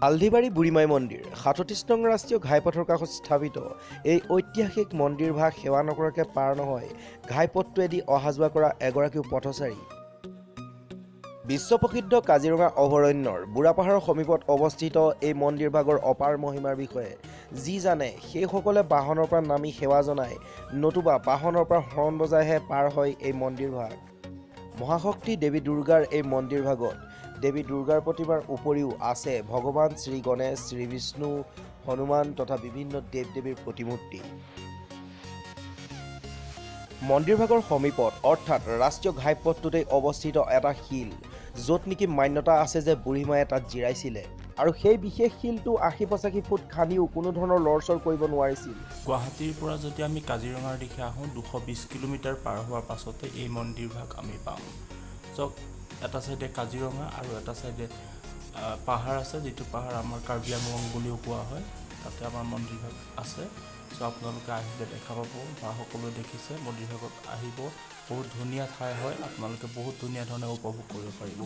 হালধিবাৰী বুঢ়ীমাই মন্দিৰ ৩৭ নং ৰাষ্ট্ৰীয় ঘাইপথৰ কাষত স্থাপিত এই ঐতিহাসিক মন্দিৰভাগ সেৱা নকৰাকৈ পাৰ নহয় ঘাইপথটোৱেদি অহা যোৱা কৰা এগৰাকীও পথচাৰী। বিশ্বপ্ৰসিদ্ধ কাজিৰঙা অভয়াৰণ্যৰ বুঢ়াপাহাৰৰ সমীপত অৱস্থিত এই মন্দিৰভাগৰ অপাৰ মহিমাৰ বিষয়ে যি জানে সেইসকলে বাহনৰ পৰা নামি সেৱা জনায়, নতুবা বাহনৰ পৰা হৰ্ণ বজাইহে পাৰ হয় এই মন্দিৰভাগ। মহাশক্তি দেৱী দুৰ্গাৰ এই মন্দিৰভাগত দেৱী দুৰ্গাৰ প্ৰতিমাৰ উপৰিও আছে ভগৱান শ্ৰী গণেশ, শ্ৰী বিষ্ণু, হনুমান তথা বিভিন্ন দেৱ দেৱীৰ প্ৰতিমূৰ্তি। মন্দিৰভাগৰ সমীপত অৰ্থাৎ ৰাষ্ট্ৰীয় ঘাইপথটোতেই অৱস্থিত এটা শিল, য'ত নেকি মান্যতা আছে যে বুঢ়ীমায়ে তাত জিৰাইছিলে আৰু সেই বিশেষ শিলটো ৮০-৮৫ ফুট খান্দিও কোনো ধৰণৰ লৰচৰ কৰিব নোৱাৰিছিল। গুৱাহাটীৰ পৰা যদি আমি কাজিৰঙাৰ দিশে আহোঁ ২২০ কিলোমিটাৰ পাৰ হোৱাৰ পাছতে এই মন্দিৰভাগ আমি পাওঁ। য'ত এটা চাইডে কাজিৰঙা আৰু এটা চাইডে পাহাৰ আছে, যিটো পাহাৰ আমাৰ কাৰ্বি আংলং বুলিও কোৱা হয়। তাতে আমাৰ মন্দিৰভাগ আছে। চ' আপোনালোকে আহিলে দেখা পাব বা সকলোৱে দেখিছে মন্দিৰভাগত আহিব। বহুত ধুনীয়া ঠাই হয়, আপোনালোকে বহুত ধুনীয়া ধৰণে উপভোগ কৰিব পাৰিব।